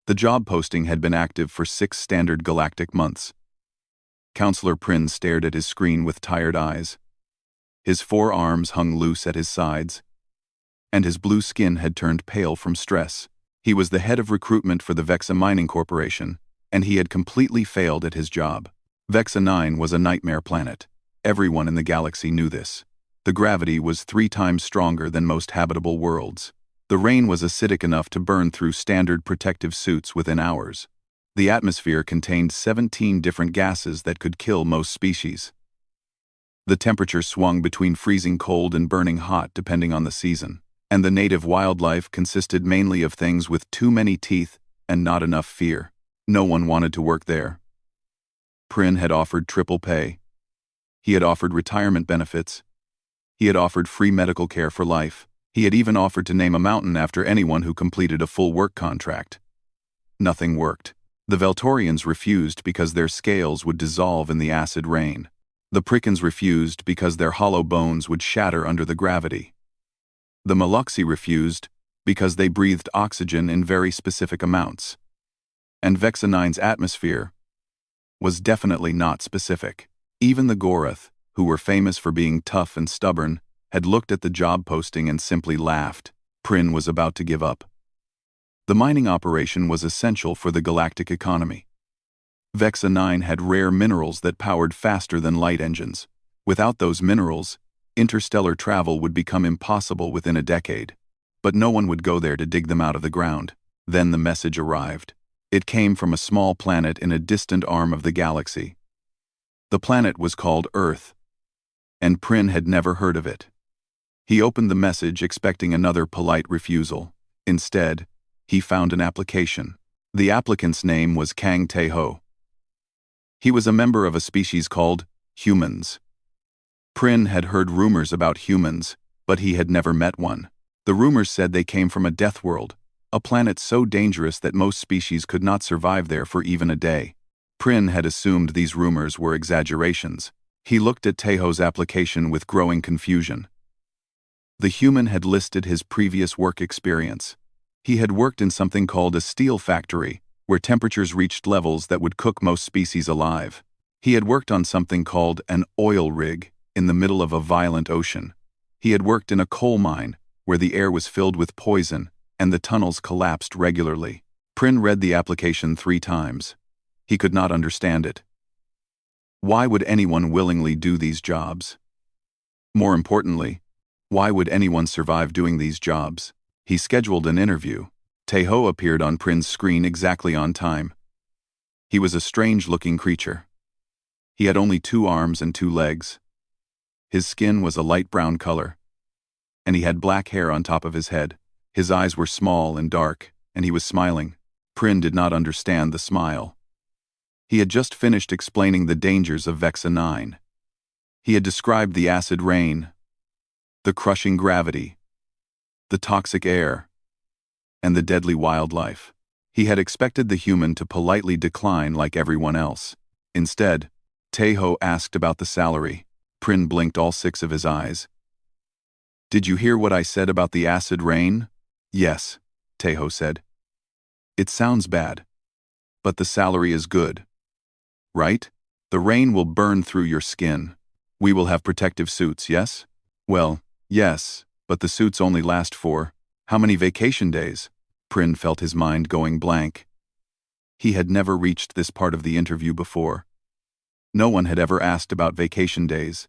The job posting had been active for 6 standard galactic months. Counselor Prin stared at his screen with tired eyes. His 4 arms hung loose at his sides, and his blue skin had turned pale from stress. He was the head of recruitment for the Vexa Mining Corporation, and he had completely failed at his job. Vexa 9 was a nightmare planet. Everyone in the galaxy knew this. The gravity was 3 times stronger than most habitable worlds. The rain was acidic enough to burn through standard protective suits within hours. The atmosphere contained 17 different gases that could kill most species. The temperature swung between freezing cold and burning hot depending on the season, and the native wildlife consisted mainly of things with too many teeth and not enough fear. No one wanted to work there. Prin had offered triple pay. He had offered retirement benefits. He had offered free medical care for life. He had even offered to name a mountain after anyone who completed a full work contract. Nothing worked. The Veltorians refused because their scales would dissolve in the acid rain. The Prickens refused because their hollow bones would shatter under the gravity. The Moluxi refused because they breathed oxygen in very specific amounts. And Vexa 9's atmosphere was definitely not specific. Even the Gorath, who were famous for being tough and stubborn, had looked at the job posting and simply laughed. Prin was about to give up. The mining operation was essential for the galactic economy. Vexa 9 had rare minerals that powered faster than light engines. Without those minerals, interstellar travel would become impossible within a decade. But no one would go there to dig them out of the ground. Then the message arrived. It came from a small planet in a distant arm of the galaxy. The planet was called Earth, and Prin had never heard of it. He opened the message expecting another polite refusal. Instead, he found an application. The applicant's name was Kang Tae-ho. He was a member of a species called humans. Prin had heard rumors about humans, but he had never met one. The rumors said they came from a Deathworld, a planet so dangerous that most species could not survive there for even a day. Prin had assumed these rumors were exaggerations. He looked at Tae-ho's application with growing confusion. The human had listed his previous work experience. He had worked in something called a steel factory, where temperatures reached levels that would cook most species alive. He had worked on something called an oil rig in the middle of a violent ocean. He had worked in a coal mine, where the air was filled with poison and the tunnels collapsed regularly. Prin read the application 3 times. He could not understand it. Why would anyone willingly do these jobs? More importantly, why would anyone survive doing these jobs? He scheduled an interview. Tae-ho appeared on Prin's screen exactly on time. He was a strange-looking creature. He had only 2 arms and 2 legs. His skin was a light brown color, and he had black hair on top of his head. His eyes were small and dark, and he was smiling. Prin did not understand the smile. He had just finished explaining the dangers of Vexa 9. He had described the acid rain, the crushing gravity, the toxic air, and the deadly wildlife. He had expected the human to politely decline like everyone else. Instead, Tae-ho asked about the salary. Prin blinked all 6 of his eyes. "Did you hear what I said about the acid rain?" "Yes," Tae-ho said. "It sounds bad, but the salary is good. Right? The rain will burn through your skin. We will have protective suits, yes?" "Well, yes, but the suits only last for how many vacation days?" Prin felt his mind going blank. He had never reached this part of the interview before. No one had ever asked about vacation days.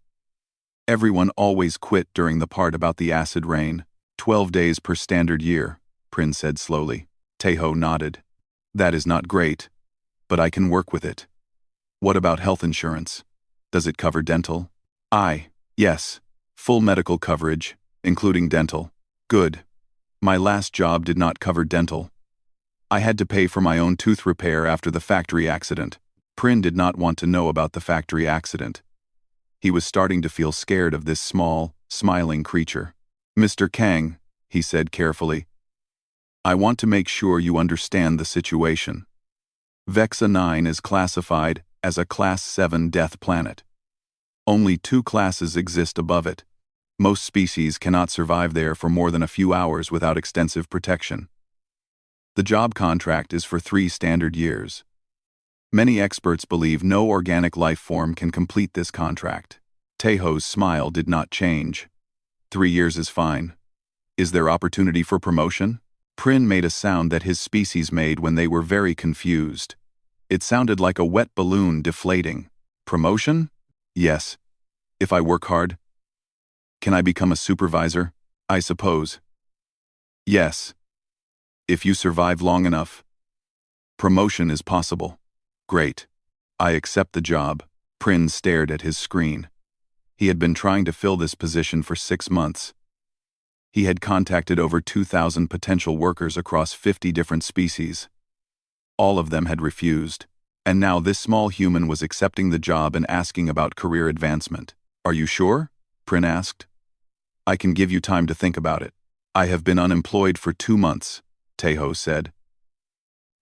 Everyone always quit during the part about the acid rain. 12 days per standard year, Prin said slowly. Tae-ho nodded. "That is not great, but I can work with it." "What about health insurance? Does it cover dental?" Yes. Full medical coverage, including dental." "Good. My last job did not cover dental. I had to pay for my own tooth repair after the factory accident." Prin did not want to know about the factory accident. He was starting to feel scared of this small, smiling creature. "Mr. Kang," he said carefully, "I want to make sure you understand the situation. Vexa 9 is classified as a Class 7 death planet. Only 2 classes exist above it. Most species cannot survive there for more than a few hours without extensive protection. The job contract is for 3 standard years. Many experts believe no organic life form can complete this contract. Taeho's smile did not change. 3 years is fine. Is there opportunity for promotion? Prin made a sound that his species made when they were very confused. It sounded like a wet balloon deflating. Promotion? Yes. If I work hard? Can I become a supervisor? I suppose. Yes. If you survive long enough. Promotion is possible. Great. I accept the job. Prin stared at his screen. He had been trying to fill this position for 6 months. He had contacted over 2,000 potential workers across 50 different species. All of them had refused, and now this small human was accepting the job and asking about career advancement. Are you sure? Prin asked. I can give you time to think about it. I have been unemployed for 2 months, Taeho said.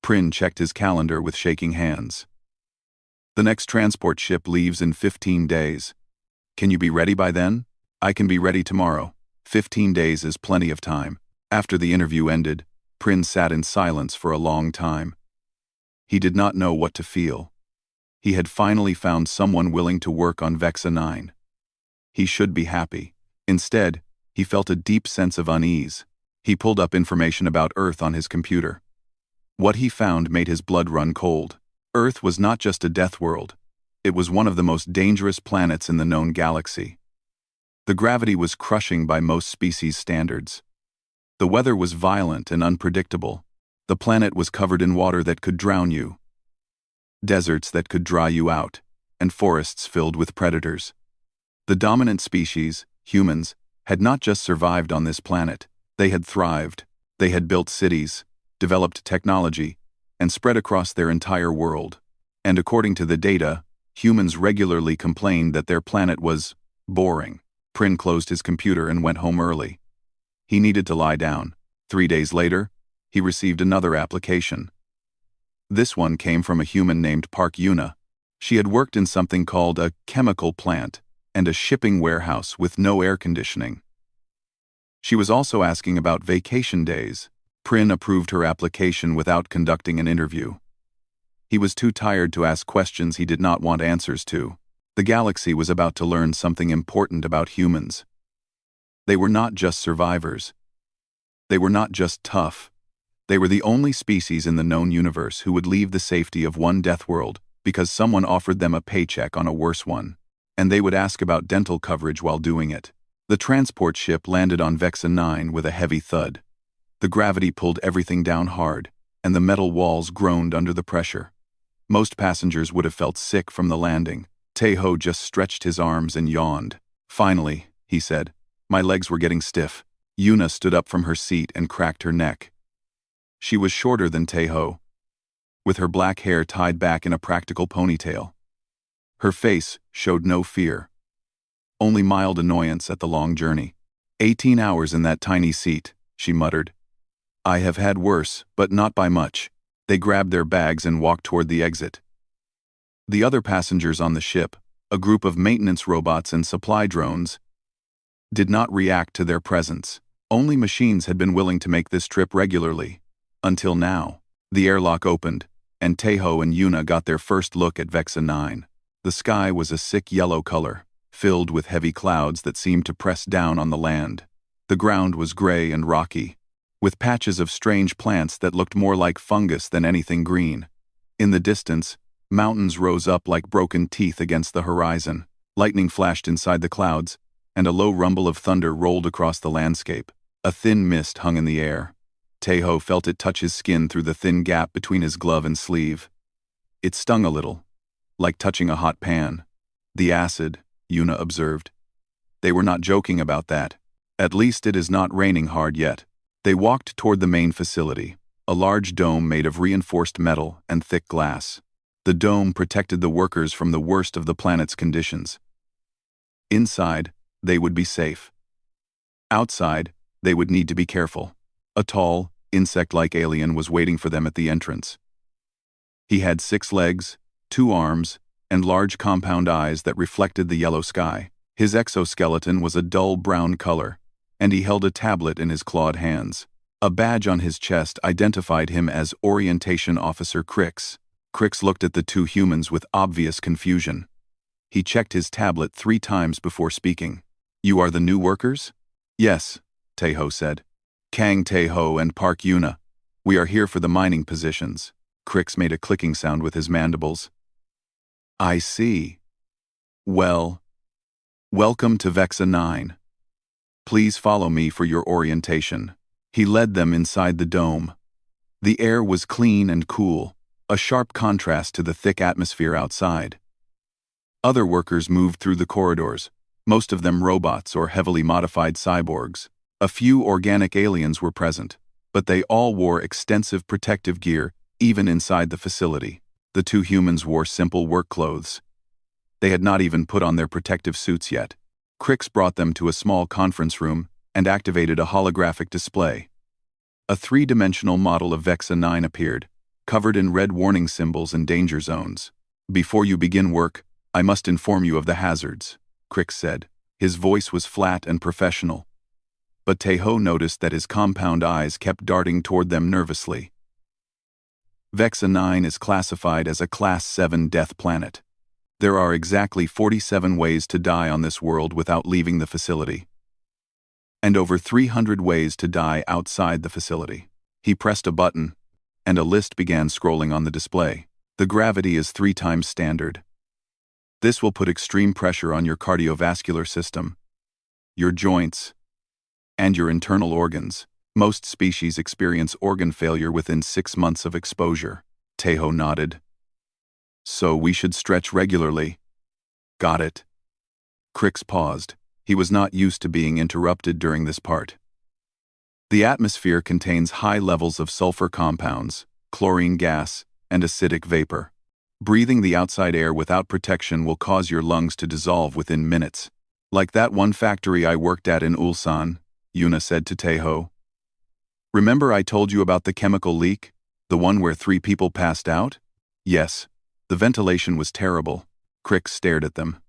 Prin checked his calendar with shaking hands. The next transport ship leaves in 15 days. Can you be ready by then? I can be ready tomorrow. 15 days is plenty of time. After the interview ended, Prin sat in silence for a long time. He did not know what to feel. He had finally found someone willing to work on Vexa 9. He should be happy. Instead, he felt a deep sense of unease. He pulled up information about Earth on his computer. What he found made his blood run cold. Earth was not just a death world. It was one of the most dangerous planets in the known galaxy. The gravity was crushing by most species' standards. The weather was violent and unpredictable. The planet was covered in water that could drown you, deserts that could dry you out, and forests filled with predators. The dominant species, humans, had not just survived on this planet. They had thrived. They had built cities, developed technology, and spread across their entire world. And according to the data, humans regularly complained that their planet was boring. Prin closed his computer and went home early. He needed to lie down. 3 days later, he received another application. This one came from a human named Park Yuna. She had worked in something called a chemical plant and a shipping warehouse with no air conditioning. She was also asking about vacation days. Prin approved her application without conducting an interview. He was too tired to ask questions he did not want answers to. The galaxy was about to learn something important about humans. They were not just survivors. They were not just tough. They were the only species in the known universe who would leave the safety of one death world because someone offered them a paycheck on a worse one, and they would ask about dental coverage while doing it. The transport ship landed on Vexa 9 with a heavy thud. The gravity pulled everything down hard, and the metal walls groaned under the pressure. Most passengers would have felt sick from the landing. Taeho just stretched his arms and yawned. Finally, he said, my legs were getting stiff. Yuna stood up from her seat and cracked her neck. She was shorter than Taeho, with her black hair tied back in a practical ponytail. Her face showed no fear, only mild annoyance at the long journey. 18 hours in that tiny seat, she muttered. I have had worse, but not by much. They grabbed their bags and walked toward the exit. The other passengers on the ship, a group of maintenance robots and supply drones, did not react to their presence. Only machines had been willing to make this trip regularly. Until now. The airlock opened, and Taeho and Yuna got their first look at Vexa 9. The sky was a sick yellow color, filled with heavy clouds that seemed to press down on the land. The ground was gray and rocky, with patches of strange plants that looked more like fungus than anything green. In the distance, mountains rose up like broken teeth against the horizon. Lightning flashed inside the clouds, and a low rumble of thunder rolled across the landscape. A thin mist hung in the air. Taeho felt it touch his skin through the thin gap between his glove and sleeve. It stung a little, like touching a hot pan. The acid, Yuna observed. They were not joking about that. At least it is not raining hard yet. They walked toward the main facility, a large dome made of reinforced metal and thick glass. The dome protected the workers from the worst of the planet's conditions. Inside, they would be safe. Outside, they would need to be careful. A tall, insect-like alien was waiting for them at the entrance. He had 6 legs, 2 arms, and large compound eyes that reflected the yellow sky. His exoskeleton was a dull brown color, and he held a tablet in his clawed hands. A badge on his chest identified him as Orientation Officer Crix. Crix looked at the two humans with obvious confusion. He checked his tablet 3 times before speaking. "You are the new workers?" "Yes," Taeho said. "Kang Taeho and Park Yuna. We are here for the mining positions." Crix made a clicking sound with his mandibles. "I see. Well, welcome to Vexa 9. Please follow me for your orientation." He led them inside the dome. The air was clean and cool, a sharp contrast to the thick atmosphere outside. Other workers moved through the corridors, most of them robots or heavily modified cyborgs. A few organic aliens were present, but they all wore extensive protective gear, even inside the facility. The two humans wore simple work clothes. They had not even put on their protective suits yet. Crix brought them to a small conference room and activated a holographic display. A 3-dimensional model of Vexa 9 appeared, covered in red warning symbols and danger zones. "Before you begin work, I must inform you of the hazards," Crix said. His voice was flat and professional. But Taeho noticed that his compound eyes kept darting toward them nervously. Vexa 9 is classified as a Class 7 death planet. There are exactly 47 ways to die on this world without leaving the facility, and over 300 ways to die outside the facility. He pressed a button, and a list began scrolling on the display. The gravity is 3 times standard. This will put extreme pressure on your cardiovascular system, your joints, and your internal organs. Most species experience organ failure within 6 months of exposure. Taeho nodded. "So we should stretch regularly." "Got it." Crix paused. He was not used to being interrupted during this part. The atmosphere contains high levels of sulfur compounds, chlorine gas, and acidic vapor. Breathing the outside air without protection will cause your lungs to dissolve within minutes. "Like that one factory I worked at in Ulsan," Yuna said to Taeho. "Remember I told you about the chemical leak? The one where 3 people passed out?" "Yes. The ventilation was terrible." Crix stared at them.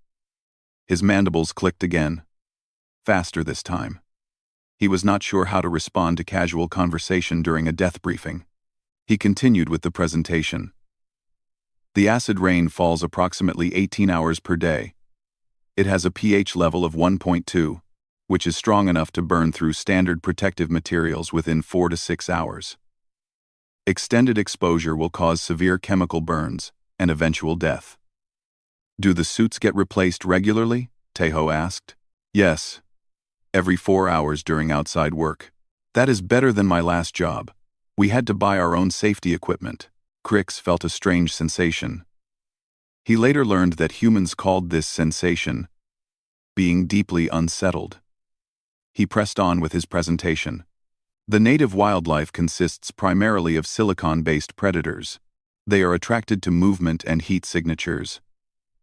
His mandibles clicked again. Faster this time. He was not sure how to respond to casual conversation during a death briefing. He continued with the presentation. "The acid rain falls approximately 18 hours per day. It has a pH level of 1.2, which is strong enough to burn through standard protective materials within 4 to 6 hours. Extended exposure will cause severe chemical burns and eventual death." "Do the suits get replaced regularly?" Taeho asked. "Yes. Every 4 hours during outside work. That is better than my last job. We had to buy our own safety equipment." Crix felt a strange sensation. He later learned that humans called this sensation being deeply unsettled. He pressed on with his presentation. The native wildlife consists primarily of silicon-based predators. They are attracted to movement and heat signatures.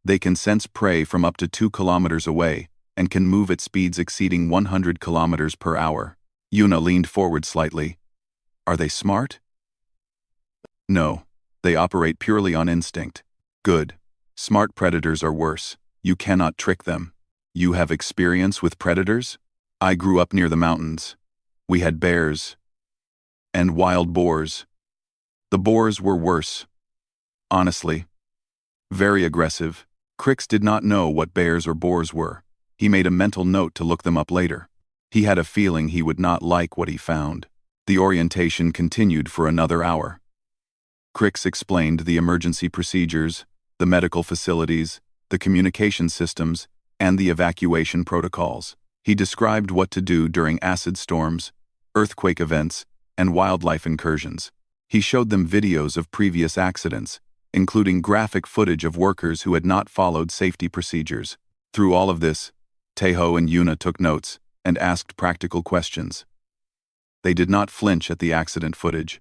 They can sense prey from up to 2 kilometers away and can move at speeds exceeding 100 kilometers per hour. Yuna leaned forward slightly. "Are they smart?" "No. They operate purely on instinct." "Good. Smart predators are worse. You cannot trick them." "You have experience with predators?" "I grew up near the mountains. We had bears and wild boars. The boars were worse. Honestly. Very aggressive." Crix did not know what bears or boars were. He made a mental note to look them up later. He had a feeling he would not like what he found. The orientation continued for another hour. Crix explained the emergency procedures, the medical facilities, the communication systems, and the evacuation protocols. He described what to do during acid storms, earthquake events, and wildlife incursions. He showed them videos of previous accidents, including graphic footage of workers who had not followed safety procedures. Through all of this, Taeho and Yuna took notes and asked practical questions. They did not flinch at the accident footage.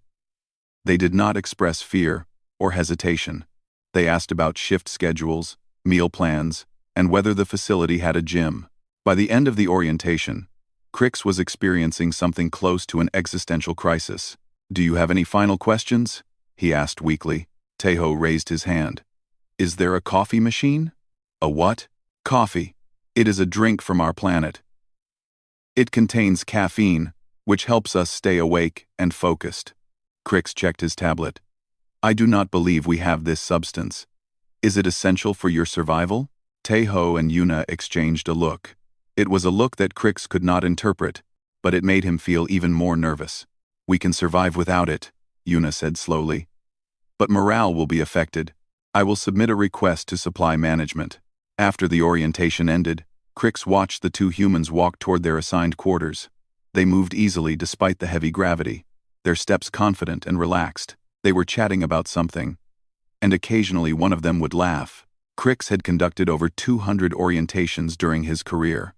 They did not express fear or hesitation. They asked about shift schedules, meal plans, and whether the facility had a gym. By the end of the orientation, Crix was experiencing something close to an existential crisis. "Do you have any final questions?" he asked weakly. Taeho raised his hand. "Is there a coffee machine?" "A what?" "Coffee. It is a drink from our planet. It contains caffeine, which helps us stay awake and focused. Crix checked his tablet. I do not believe we have this substance. Is it essential for your survival? Taeho and Yuna exchanged a look. It was a look that Crix could not interpret, but it made him feel even more nervous. We can survive without it, Yuna said slowly. But morale will be affected. I will submit a request to supply management. After the orientation ended, Crix watched the two humans walk toward their assigned quarters. They moved easily despite the heavy gravity, their steps confident and relaxed. They were chatting about something, and occasionally one of them would laugh. Crix had conducted over 200 orientations during his career.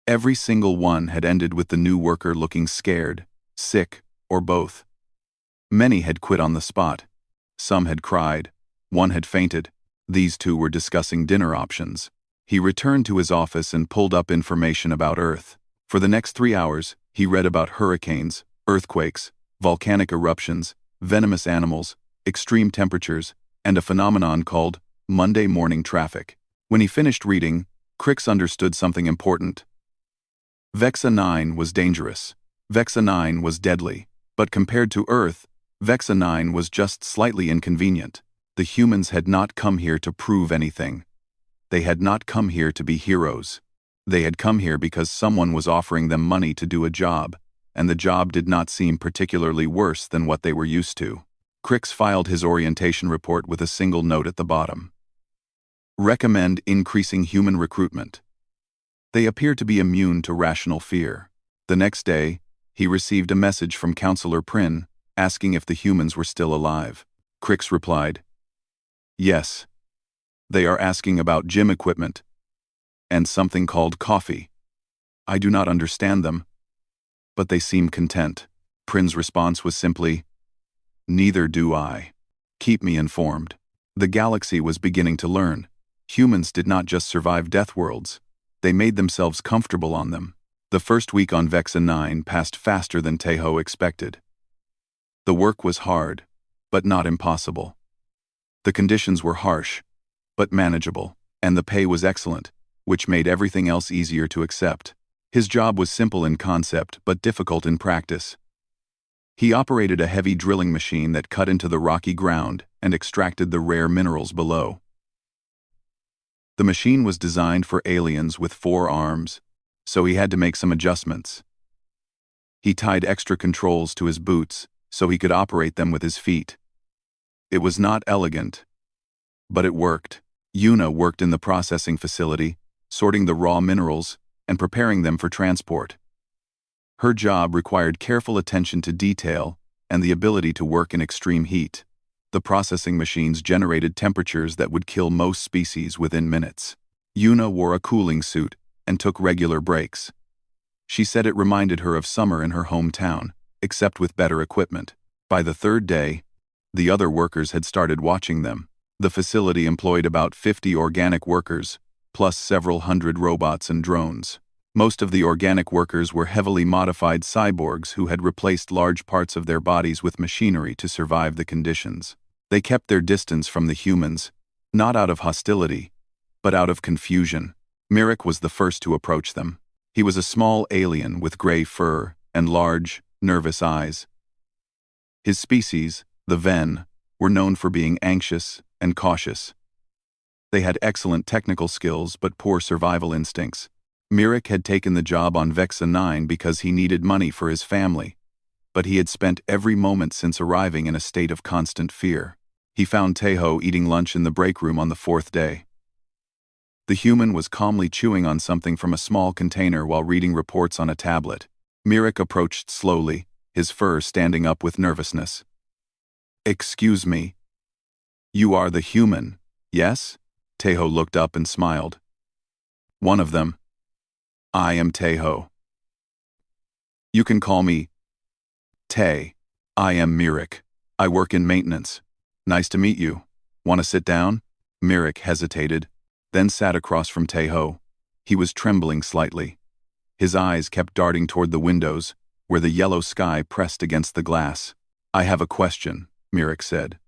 Every single one had ended with the new worker looking scared, sick, or both. Many had quit on the spot. Some had cried. One had fainted. These two were discussing dinner options. He returned to his office and pulled up information about Earth. For the next 3 hours, he read about hurricanes, earthquakes, volcanic eruptions, venomous animals, extreme temperatures, and a phenomenon called Monday morning traffic. When he finished reading, Crix understood something important. Vexa 9 was dangerous. Vexa 9 was deadly. But compared to Earth, Vexa 9 was just slightly inconvenient. The humans had not come here to prove anything. They had not come here to be heroes. They had come here because someone was offering them money to do a job, and the job did not seem particularly worse than what they were used to. Crix filed his orientation report with a single note at the bottom. Recommend increasing human recruitment. They appear to be immune to rational fear. The next day, he received a message from Counselor Prin, asking if the humans were still alive. Crix replied, Yes. They are asking about gym equipment and something called coffee. I do not understand them, but they seem content. Prin's response was simply, Neither do I. Keep me informed. The galaxy was beginning to learn. Humans did not just survive Deathworlds. They made themselves comfortable on them. The first week on Vexa 9 passed faster than Taeho expected. The work was hard, but not impossible. The conditions were harsh, but manageable, and the pay was excellent, which made everything else easier to accept. His job was simple in concept, but difficult in practice. He operated a heavy drilling machine that cut into the rocky ground and extracted the rare minerals below. The machine was designed for aliens with 4 arms, so he had to make some adjustments. He tied extra controls to his boots so he could operate them with his feet. It was not elegant, but it worked. Yuna worked in the processing facility, sorting the raw minerals and preparing them for transport. Her job required careful attention to detail and the ability to work in extreme heat. The processing machines generated temperatures that would kill most species within minutes. Yuna wore a cooling suit and took regular breaks. She said it reminded her of summer in her hometown, except with better equipment. By the 3rd day, the other workers had started watching them. The facility employed about 50 organic workers, plus several hundred robots and drones. Most of the organic workers were heavily modified cyborgs who had replaced large parts of their bodies with machinery to survive the conditions. They kept their distance from the humans, not out of hostility, but out of confusion. Mirik was the first to approach them. He was a small alien with gray fur and large, nervous eyes. His species, the Ven, were known for being anxious and cautious. They had excellent technical skills but poor survival instincts. Mirik had taken the job on Vexa 9 because he needed money for his family, but he had spent every moment since arriving in a state of constant fear. He found Taeho eating lunch in the break room on the 4th day. The human was calmly chewing on something from a small container while reading reports on a tablet. Mirik approached slowly, his fur standing up with nervousness. Excuse me. You are the human, yes? Taeho looked up and smiled. One of them. I am Taeho. You can call me Tae. I am Mirik. I work in maintenance. Nice to meet you. Want to sit down? Mirik hesitated, then sat across from Taeho. He was trembling slightly. His eyes kept darting toward the windows, where the yellow sky pressed against the glass. I have a question, Mirik said.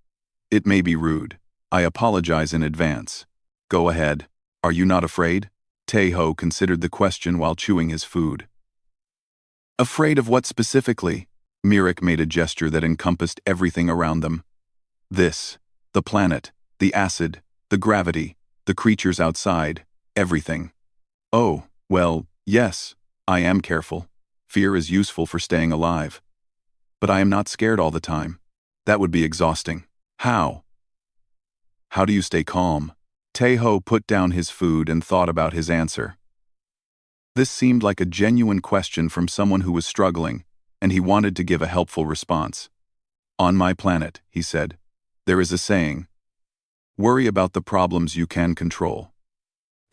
It may be rude. I apologize in advance. Go ahead. Are you not afraid? Taeho considered the question while chewing his food. Afraid of what specifically? Mirek made a gesture that encompassed everything around them. This, the planet, the acid, the gravity, the creatures outside, everything. Oh, well, yes, I am careful. Fear is useful for staying alive. But I am not scared all the time. That would be exhausting. How? How do you stay calm? Taeho put down his food and thought about his answer. This seemed like a genuine question from someone who was struggling, and he wanted to give a helpful response. On my planet, he said, there is a saying, worry about the problems you can control.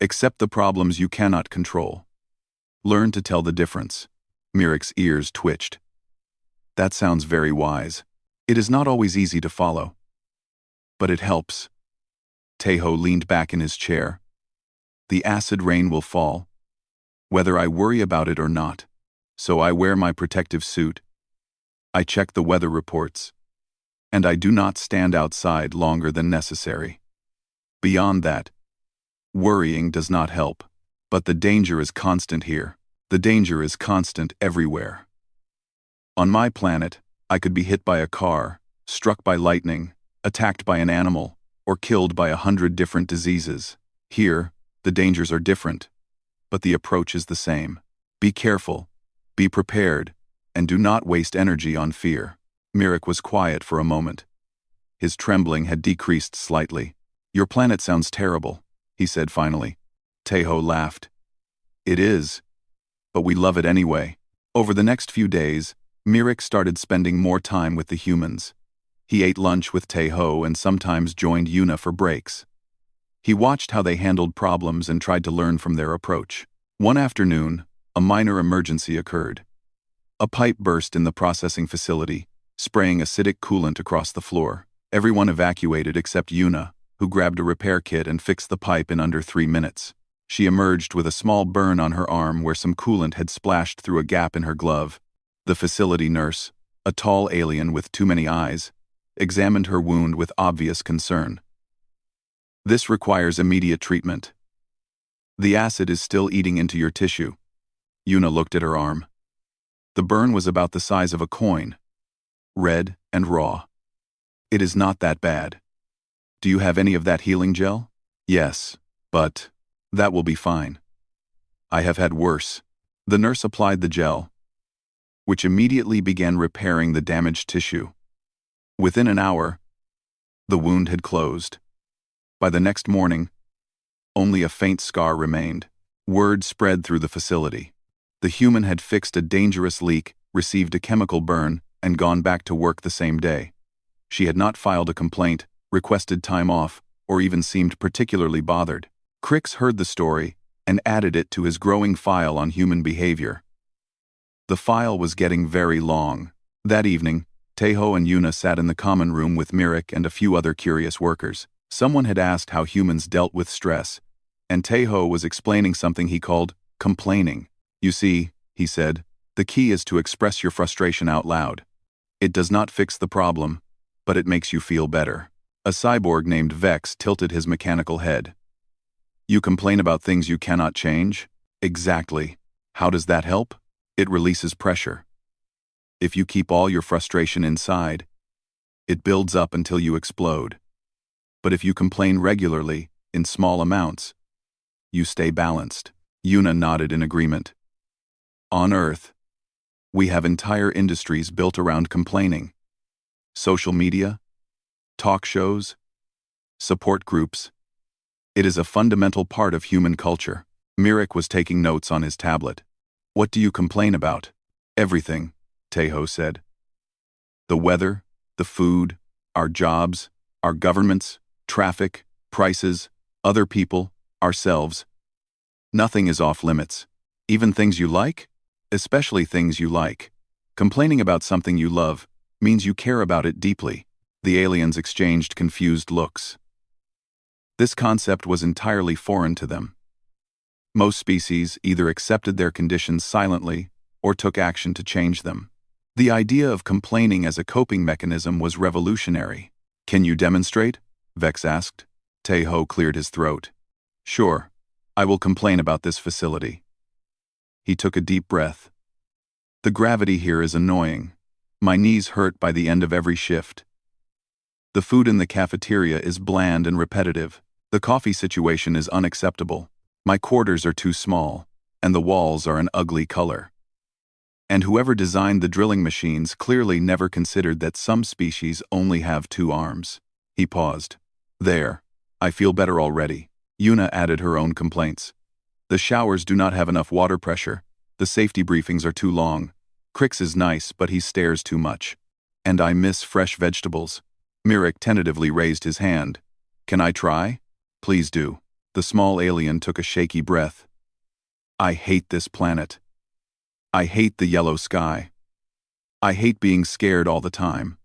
Accept the problems you cannot control. Learn to tell the difference. Mirek's ears twitched. That sounds very wise. It is not always easy to follow. But it helps. Taeho leaned back in his chair. The acid rain will fall, whether I worry about it or not. So I wear my protective suit. I check the weather reports. And I do not stand outside longer than necessary. Beyond that, worrying does not help. But the danger is constant here. The danger is constant everywhere. On my planet, I could be hit by a car, struck by lightning, attacked by an animal, or killed by 100 different diseases. Here, the dangers are different, but the approach is the same. Be careful, be prepared, and do not waste energy on fear. Mirek was quiet for a moment. His trembling had decreased slightly. Your planet sounds terrible, he said finally. Taeho laughed. It is, but we love it anyway. Over the next few days, Mirek started spending more time with the humans. He ate lunch with Taeho and sometimes joined Yuna for breaks. He watched how they handled problems and tried to learn from their approach. One afternoon, a minor emergency occurred. A pipe burst in the processing facility, spraying acidic coolant across the floor. Everyone evacuated except Yuna, who grabbed a repair kit and fixed the pipe in under 3 minutes. She emerged with a small burn on her arm where some coolant had splashed through a gap in her glove. The facility nurse, a tall alien with too many eyes, examined her wound with obvious concern. This requires immediate treatment. The acid is still eating into your tissue. Yuna looked at her arm. The burn was about the size of a coin, red and raw. It is not that bad. Do you have any of that healing gel? Yes, but that will be fine. I have had worse. The nurse applied the gel, which immediately began repairing the damaged tissue. Within an hour, the wound had closed. By the next morning, only a faint scar remained. Word spread through the facility. The human had fixed a dangerous leak, received a chemical burn, and gone back to work the same day. She had not filed a complaint, requested time off, or even seemed particularly bothered. Crix heard the story and added it to his growing file on human behavior. The file was getting very long. That evening, Taeho and Yuna sat in the common room with Mirek and a few other curious workers. Someone had asked how humans dealt with stress, and Taeho was explaining something he called complaining. You see, he said, the key is to express your frustration out loud. It does not fix the problem, but it makes you feel better. A cyborg named Vex tilted his mechanical head. You complain about things you cannot change? Exactly. How does that help? It releases pressure. If you keep all your frustration inside, it builds up until you explode. But if you complain regularly, in small amounts, you stay balanced. Yuna nodded in agreement. On Earth, we have entire industries built around complaining. Social media, talk shows, support groups. It is a fundamental part of human culture. Mirek was taking notes on his tablet. What do you complain about? Everything, Taeho said. The weather, the food, our jobs, our governments, traffic, prices, other people, ourselves. Nothing is off limits. Even things you like? Especially things you like. Complaining about something you love means you care about it deeply. The aliens exchanged confused looks. This concept was entirely foreign to them. Most species either accepted their conditions silently or took action to change them. The idea of complaining as a coping mechanism was revolutionary. Can you demonstrate? Vex asked. Taeho cleared his throat. Sure, I will complain about this facility. He took a deep breath. The gravity here is annoying. My knees hurt by the end of every shift. The food in the cafeteria is bland and repetitive. The coffee situation is unacceptable. My quarters are too small, and the walls are an ugly color. And whoever designed the drilling machines clearly never considered that some species only have 2 arms. He paused. There. I feel better already. Yuna added her own complaints. The showers do not have enough water pressure. The safety briefings are too long. Crix is nice, but he stares too much. And I miss fresh vegetables. Mirik tentatively raised his hand. Can I try? Please do. The small alien took a shaky breath. I hate this planet. I hate the yellow sky. I hate being scared all the time.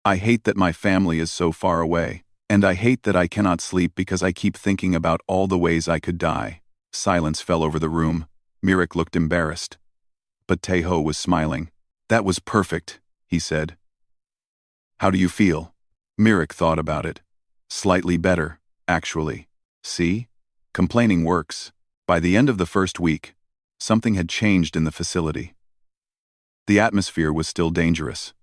I hate that my family is so far away. And I hate that I cannot sleep because I keep thinking about all the ways I could die. Silence fell over the room. Mirik looked embarrassed. But Taeho was smiling. That was perfect, he said. How do you feel? Mirik thought about it. Slightly better, actually. See? Complaining works. By the end of the first week, something had changed in the facility. The atmosphere was still dangerous.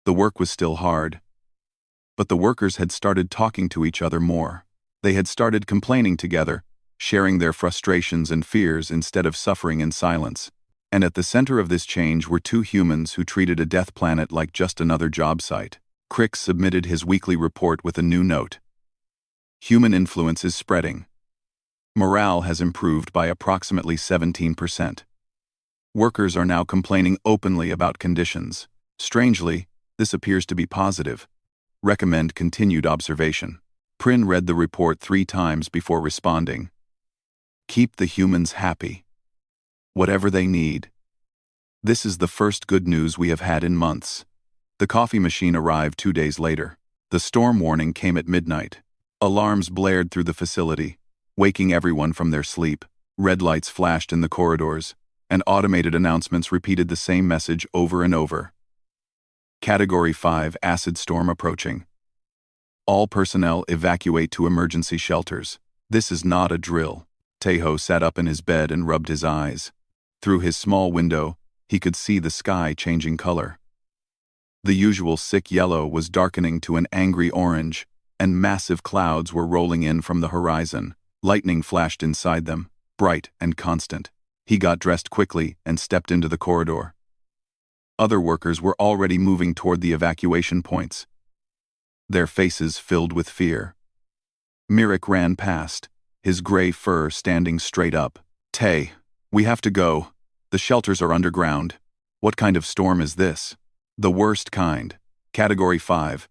The work was still hard. But the workers had started talking to each other more. They had started complaining together, sharing their frustrations and fears instead of suffering in silence. And at the center of this change were 2 humans who treated a death planet like just another job site. Crix submitted his weekly report with a new note. Human influence is spreading. Morale has improved by approximately 17%. Workers are now complaining openly about conditions. Strangely, this appears to be positive. Recommend continued observation. Prin read the report 3 times before responding. Keep the humans happy. Whatever they need. This is the first good news we have had in months. The coffee machine arrived 2 days later. The storm warning came at midnight. Alarms blared through the facility, waking everyone from their sleep. Red lights flashed in the corridors, and automated announcements repeated the same message over and over. Category 5 Acid Storm approaching. All personnel evacuate to emergency shelters. This is not a drill. Taeho sat up in his bed and rubbed his eyes. Through his small window, he could see the sky changing color. The usual sick yellow was darkening to an angry orange, and massive clouds were rolling in from the horizon. Lightning flashed inside them, bright and constant. He got dressed quickly and stepped into the corridor. Other workers were already moving toward the evacuation points, their faces filled with fear. Mirik ran past, his gray fur standing straight up. Tay, we have to go. The shelters are underground. What kind of storm is this? The worst kind. Category 5.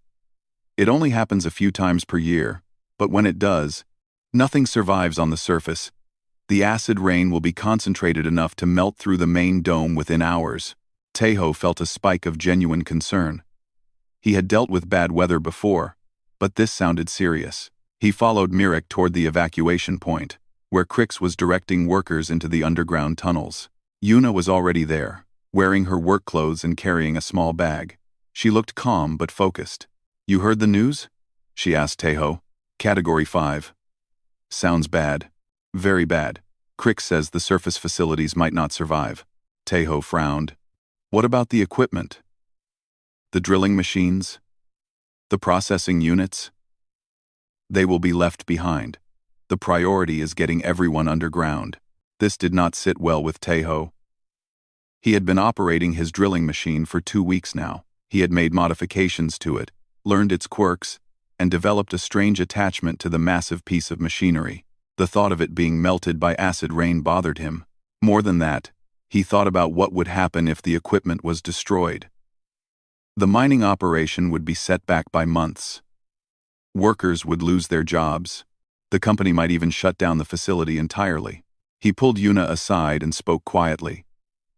It only happens a few times per year, but when it does, nothing survives on the surface. The acid rain will be concentrated enough to melt through the main dome within hours. Taeho felt a spike of genuine concern. He had dealt with bad weather before, but this sounded serious. He followed Mirik toward the evacuation point, where Crix was directing workers into the underground tunnels. Yuna was already there, wearing her work clothes and carrying a small bag. She looked calm but focused. You heard the news? She asked Taeho. Category 5. Sounds bad. Very bad. Crix says the surface facilities might not survive. Taeho frowned. What about the equipment? The drilling machines? The processing units? They will be left behind. The priority is getting everyone underground. This did not sit well with Taeho. He had been operating his drilling machine for 2 weeks now. He had made modifications to it, learned its quirks, and developed a strange attachment to the massive piece of machinery. The thought of it being melted by acid rain bothered him. More than that, he thought about what would happen if the equipment was destroyed. The mining operation would be set back by months. Workers would lose their jobs. The company might even shut down the facility entirely. He pulled Yuna aside and spoke quietly.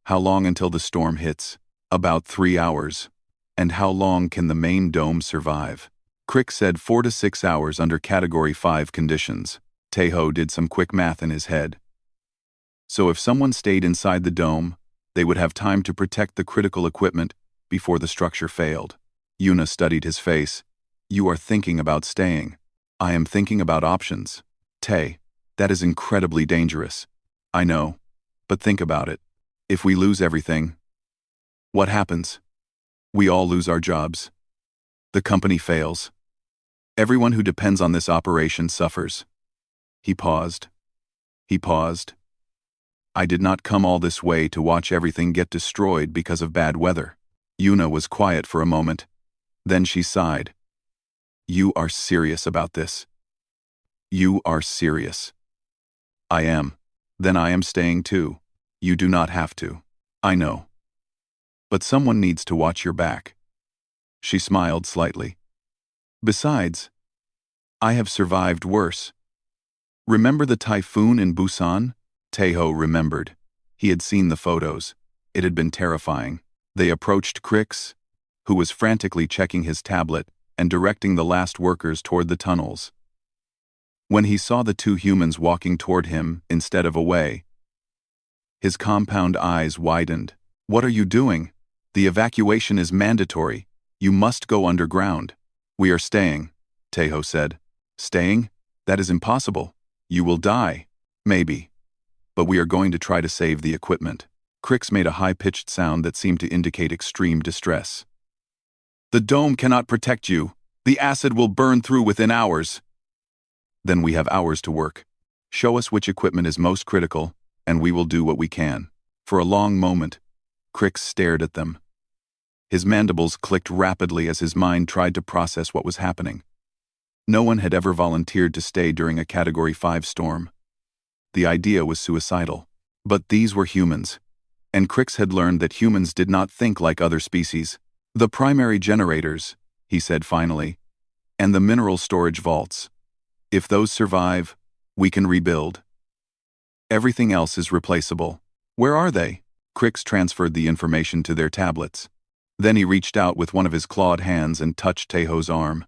How long until the storm hits? About 3 hours. And how long can the main dome survive? Crick said 4 to 6 hours under Category 5 conditions. Taeho did some quick math in his head. So if someone stayed inside the dome, they would have time to protect the critical equipment before the structure failed. Yuna studied his face. You are thinking about staying. I am thinking about options. Tae, that is incredibly dangerous. I know. But think about it. If we lose everything, What happens? We all lose our jobs. The company fails. Everyone who depends on this operation suffers. He paused. He paused. I did not come all this way to watch everything get destroyed because of bad weather. Yuna was quiet for a moment. Then she sighed. You are serious about this. You are serious. I am. Then I am staying too. You do not have to. I know. But someone needs to watch your back. She smiled slightly. Besides, I have survived worse. Remember the typhoon in Busan? Taeho remembered. He had seen the photos. It had been terrifying. They approached Crix, who was frantically checking his tablet and directing the last workers toward the tunnels. When he saw the two humans walking toward him instead of away, his compound eyes widened. What are you doing? The evacuation is mandatory. You must go underground. We are staying, Taeho said. Staying? That is impossible. You will die. Maybe. But we are going to try to save the equipment. Crix made a high-pitched sound that seemed to indicate extreme distress. The dome cannot protect you. The acid will burn through within hours. Then we have hours to work. Show us which equipment is most critical, and we will do what we can. For a long moment, Crix stared at them. His mandibles clicked rapidly as his mind tried to process what was happening. No one had ever volunteered to stay during a Category 5 storm. The idea was suicidal. But these were humans. And Crix had learned that humans did not think like other species. The primary generators, he said finally, and the mineral storage vaults. If those survive, we can rebuild. Everything else is replaceable. Where are they? Crix transferred the information to their tablets. Then he reached out with one of his clawed hands and touched Taeho's arm.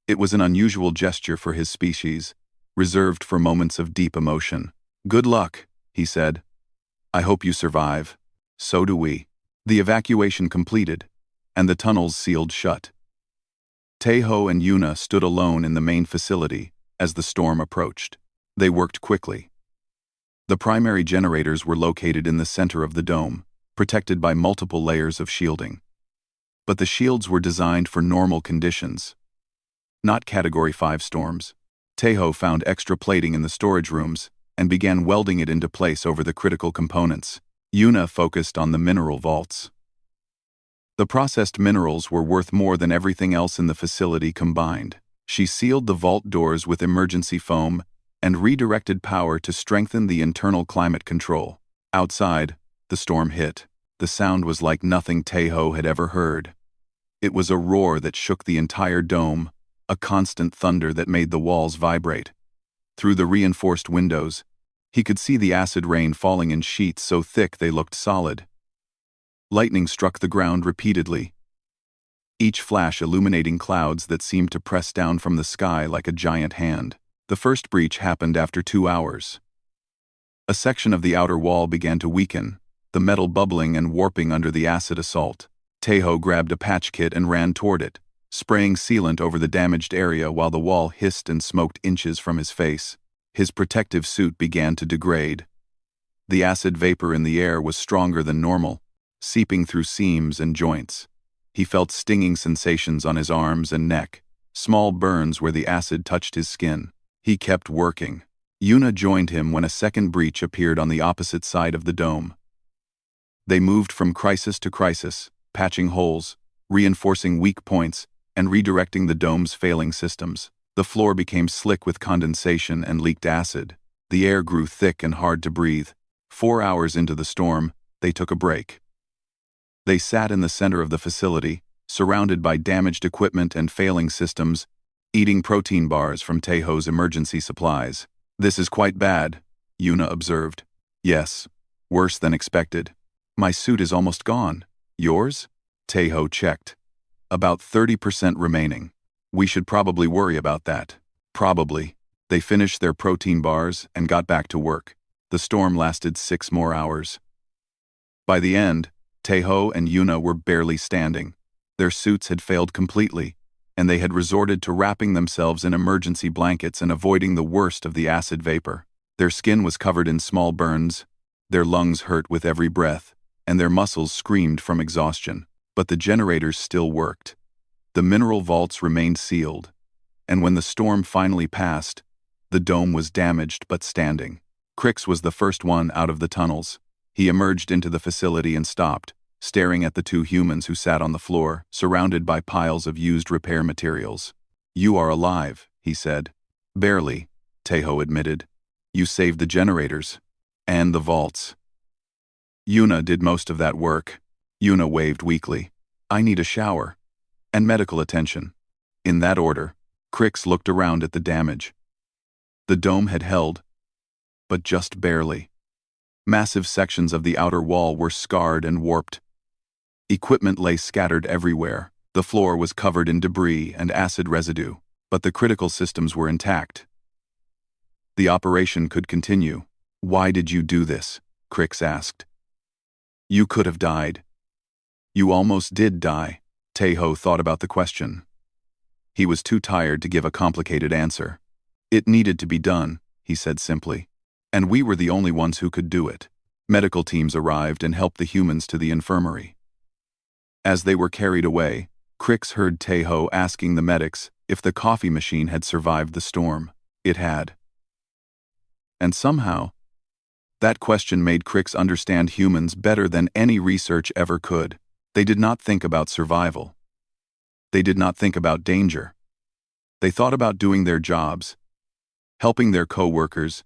It was an unusual gesture for his species, reserved for moments of deep emotion. Good luck, he said. I hope you survive. So do we. The evacuation completed, and the tunnels sealed shut. Taeho and Yuna stood alone in the main facility as the storm approached. They worked quickly. The primary generators were located in the center of the dome, protected by multiple layers of shielding. But the shields were designed for normal conditions, not Category 5 storms. Taeho found extra plating in the storage rooms and began welding it into place over the critical components. Yuna focused on the mineral vaults. The processed minerals were worth more than everything else in the facility combined. She sealed the vault doors with emergency foam and redirected power to strengthen the internal climate control. Outside, the storm hit. The sound was like nothing Taeho had ever heard. It was a roar that shook the entire dome, a constant thunder that made the walls vibrate. Through the reinforced windows, he could see the acid rain falling in sheets so thick they looked solid. Lightning struck the ground repeatedly, each flash illuminating clouds that seemed to press down from the sky like a giant hand. The first breach happened after 2 hours. A section of the outer wall began to weaken, the metal bubbling and warping under the acid assault. Taeho grabbed a patch kit and ran toward it, spraying sealant over the damaged area while the wall hissed and smoked inches from his face. His protective suit began to degrade. The acid vapor in the air was stronger than normal, seeping through seams and joints. He felt stinging sensations on his arms and neck, small burns where the acid touched his skin. He kept working. Yuna joined him when a second breach appeared on the opposite side of the dome. They moved from crisis to crisis, patching holes, reinforcing weak points, and redirecting the dome's failing systems. The floor became slick with condensation and leaked acid. The air grew thick and hard to breathe. 4 hours into the storm, they took a break. They sat in the center of the facility, surrounded by damaged equipment and failing systems, eating protein bars from Taeho's emergency supplies. This is quite bad, Yuna observed. Yes, worse than expected. My suit is almost gone. Yours? Taeho checked. About 30% remaining. We should probably worry about that. Probably. They finished their protein bars and got back to work. The storm lasted 6 more hours. By the end, Taeho and Yuna were barely standing. Their suits had failed completely, and they had resorted to wrapping themselves in emergency blankets and avoiding the worst of the acid vapor. Their skin was covered in small burns, their lungs hurt with every breath, and their muscles screamed from exhaustion. But the generators still worked. The mineral vaults remained sealed, and when the storm finally passed, the dome was damaged but standing. Crix was the first one out of the tunnels. He emerged into the facility and stopped, staring at the two humans who sat on the floor, surrounded by piles of used repair materials. "You are alive," he said. "Barely," Tejo admitted. "You saved the generators. And the vaults." "Yuna did most of that work." Yuna waved weakly. "I need a shower. And medical attention." In that order, Crix looked around at the damage. The dome had held, but just barely. Massive sections of the outer wall were scarred and warped. Equipment lay scattered everywhere. The floor was covered in debris and acid residue, but the critical systems were intact. The operation could continue. "Why did you do this?" Crix asked. "You could have died." "You almost did die." Tejo thought about the question. He was too tired to give a complicated answer. "It needed to be done," he said simply. "And we were the only ones who could do it." Medical teams arrived and helped the humans to the infirmary. As they were carried away, Crix heard Tejo asking the medics if the coffee machine had survived the storm. It had. And somehow, that question made Crix understand humans better than any research ever could. They did not think about survival. They did not think about danger. They thought about doing their jobs, helping their co-workers,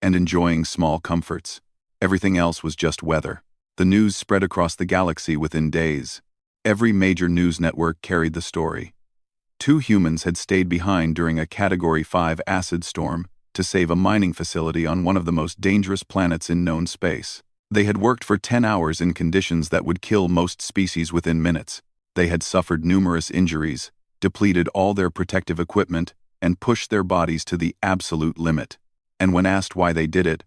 and enjoying small comforts. Everything else was just weather. The news spread across the galaxy within days. Every major news network carried the story. Two humans had stayed behind during a Category 5 acid storm to save a mining facility on one of the most dangerous planets in known space. They had worked for 10 hours in conditions that would kill most species within minutes. They had suffered numerous injuries, depleted all their protective equipment, and pushed their bodies to the absolute limit. And when asked why they did it,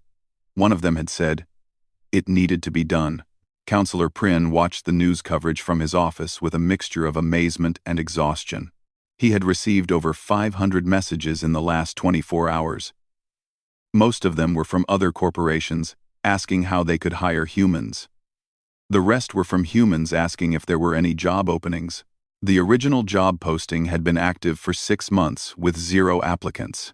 one of them had said, "It needed to be done." Counselor Prin watched the news coverage from his office with a mixture of amazement and exhaustion. He had received over 500 messages in the last 24 hours. Most of them were from other corporations, asking how they could hire humans. The rest were from humans asking if there were any job openings. The original job posting had been active for 6 months with 0 applicants.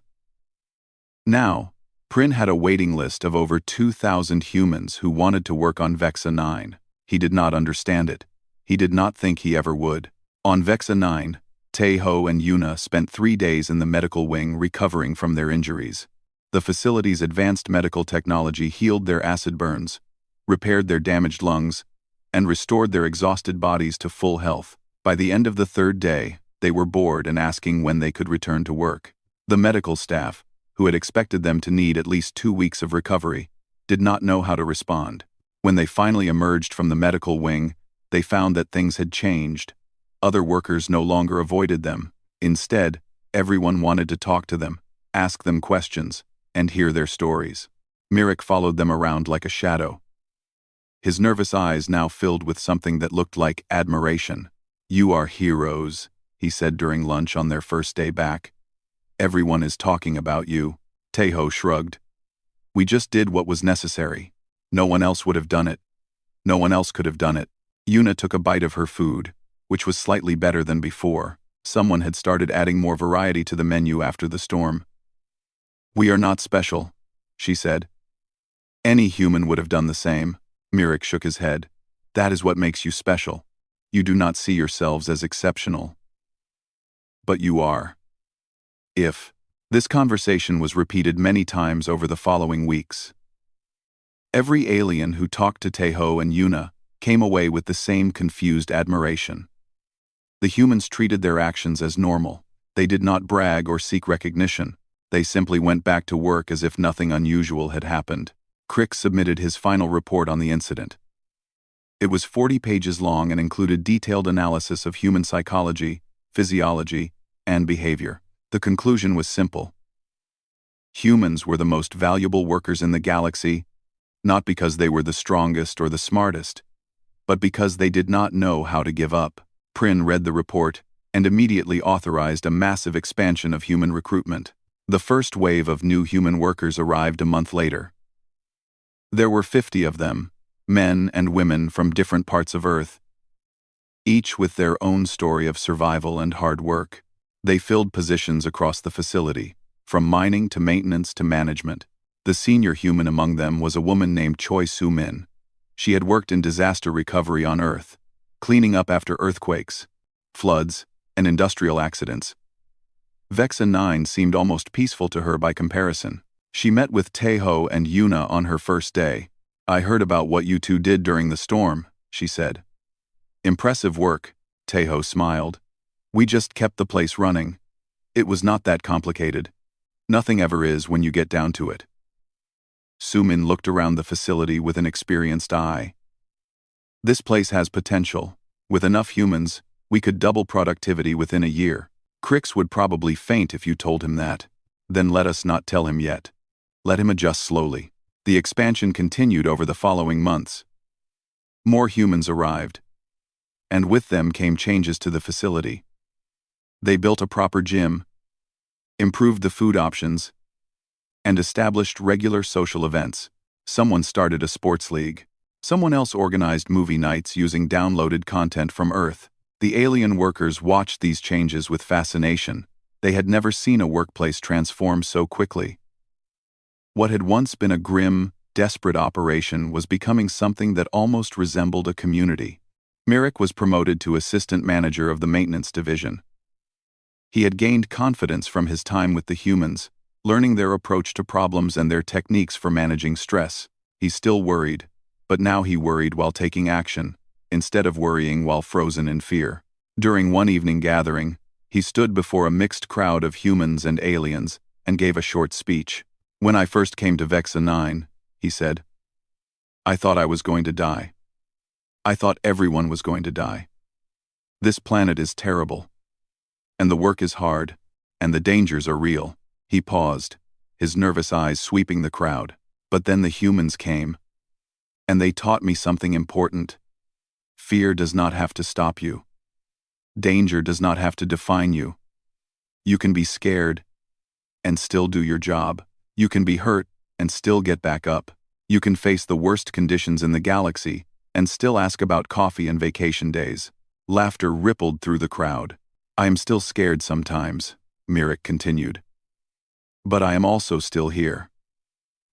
Now, Prin had a waiting list of over 2,000 humans who wanted to work on Vexa 9. He did not understand it. He did not think he ever would. On Vexa 9, Tejo and Yuna spent 3 days in the medical wing recovering from their injuries. The facility's advanced medical technology healed their acid burns, repaired their damaged lungs, and restored their exhausted bodies to full health. By the end of the 3rd day, they were bored and asking when they could return to work. The medical staff, who had expected them to need at least 2 weeks of recovery, did not know how to respond. When they finally emerged from the medical wing, they found that things had changed. Other workers no longer avoided them. Instead, everyone wanted to talk to them, ask them questions, and hear their stories. Mirik followed them around like a shadow. His nervous eyes now filled with something that looked like admiration. "You are heroes," he said during lunch on their first day back. "Everyone is talking about you." Tejo shrugged. "We just did what was necessary. No one else would have done it. No one else could have done it." Yuna took a bite of her food, which was slightly better than before. Someone had started adding more variety to the menu after the storm. "We are not special," she said. "Any human would have done the same." Mirik shook his head. "That is what makes you special. You do not see yourselves as exceptional. But you are." If. This conversation was repeated many times over the following weeks. Every alien who talked to Tejo and Yuna came away with the same confused admiration. The humans treated their actions as normal. They did not brag or seek recognition. They simply went back to work as if nothing unusual had happened. Crix submitted his final report on the incident. It was 40 pages long and included detailed analysis of human psychology, physiology, and behavior. The conclusion was simple. Humans were the most valuable workers in the galaxy, not because they were the strongest or the smartest, but because they did not know how to give up. Prin read the report and immediately authorized a massive expansion of human recruitment. The first wave of new human workers arrived a month later. There were 50 of them, men and women from different parts of Earth, each with their own story of survival and hard work. They filled positions across the facility, from mining to maintenance to management. The senior human among them was a woman named Choi Soo-min. She had worked in disaster recovery on Earth, cleaning up after earthquakes, floods, and industrial accidents. Vexa 9 seemed almost peaceful to her by comparison. She met with Taeho and Yuna on her first day. "I heard about what you two did during the storm," she said. "Impressive work," Taeho smiled. "We just kept the place running. It was not that complicated. Nothing ever is when you get down to it." Soo-min looked around the facility with an experienced eye. "This place has potential. With enough humans, we could double productivity within a year. Crix would probably faint if you told him that. Then let us not tell him yet. Let him adjust slowly." The expansion continued over the following months. More humans arrived, and with them came changes to the facility. They built a proper gym, improved the food options, and established regular social events. Someone started a sports league. Someone else organized movie nights using downloaded content from Earth. The alien workers watched these changes with fascination. They had never seen a workplace transform so quickly. What had once been a grim, desperate operation was becoming something that almost resembled a community. Mirik was promoted to assistant manager of the maintenance division. He had gained confidence from his time with the humans, learning their approach to problems and their techniques for managing stress. He still worried, but now he worried while taking action, instead of worrying while frozen in fear. During one evening gathering, he stood before a mixed crowd of humans and aliens and gave a short speech. "When I first came to Vexa 9, he said, I thought I was going to die. I thought everyone was going to die. This planet is terrible. And the work is hard, and the dangers are real." He paused, his nervous eyes sweeping the crowd. "But then the humans came, and they taught me something important. Fear does not have to stop you. Danger does not have to define you. You can be scared and still do your job. You can be hurt and still get back up. You can face the worst conditions in the galaxy and still ask about coffee and vacation days." Laughter rippled through the crowd. "I am still scared sometimes," Mirik continued. "But I am also still here.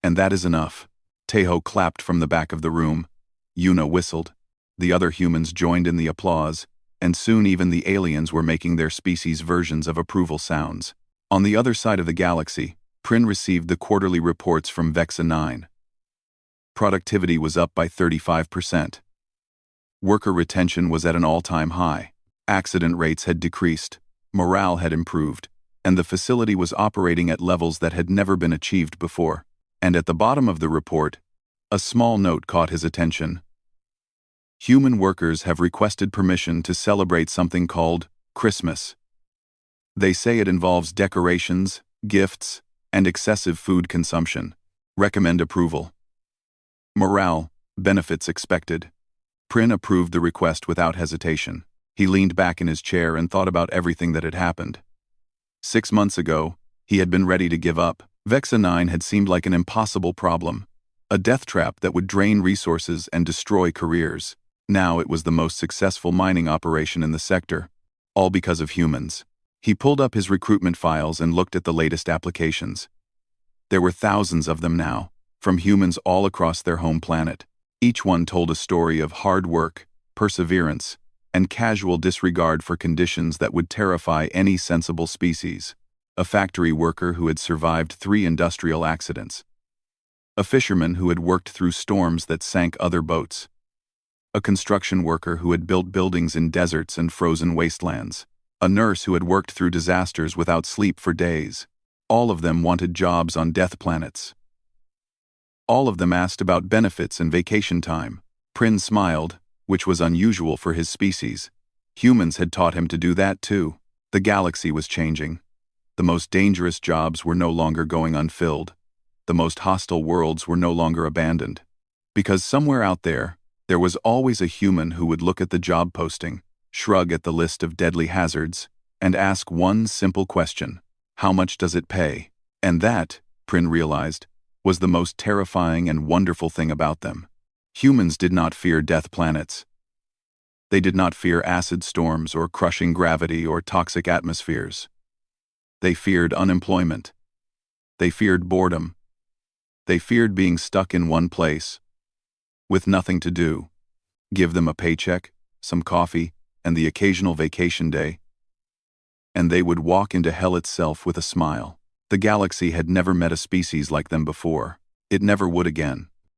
And that is enough." Taeho clapped from the back of the room. Yuna whistled. The other humans joined in the applause, and soon even the aliens were making their species versions of approval sounds. On the other side of the galaxy, Prin received the quarterly reports from Vexa 9. Productivity was up by 35%. Worker retention was at an all-time high. Accident rates had decreased, morale had improved, and the facility was operating at levels that had never been achieved before. And at the bottom of the report, a small note caught his attention. "Human workers have requested permission to celebrate something called Christmas. They say it involves decorations, gifts, and excessive food consumption. Recommend approval. Morale, benefits expected." Prin approved the request without hesitation. He leaned back in his chair and thought about everything that had happened. 6 months ago, he had been ready to give up. Vexa 9 had seemed like an impossible problem, a death trap that would drain resources and destroy careers. Now it was the most successful mining operation in the sector, all because of humans. He pulled up his recruitment files and looked at the latest applications. There were thousands of them now, from humans all across their home planet. Each one told a story of hard work, perseverance, and casual disregard for conditions that would terrify any sensible species. A factory worker who had survived 3 industrial accidents. A fisherman who had worked through storms that sank other boats. A construction worker who had built buildings in deserts and frozen wastelands. A nurse who had worked through disasters without sleep for days. All of them wanted jobs on death planets. All of them asked about benefits and vacation time. Prin smiled, which was unusual for his species. Humans had taught him to do that too. The galaxy was changing. The most dangerous jobs were no longer going unfilled. The most hostile worlds were no longer abandoned. Because somewhere out there was always a human who would look at the job posting, shrug at the list of deadly hazards, and ask one simple question: how much does it pay? And that, Prin realized, was the most terrifying and wonderful thing about them. Humans did not fear death planets. They did not fear acid storms or crushing gravity or toxic atmospheres. They feared unemployment. They feared boredom. They feared being stuck in one place, with nothing to do. Give them a paycheck, some coffee, and the occasional vacation day, and they would walk into hell itself with a smile. The galaxy had never met a species like them before. It never would again.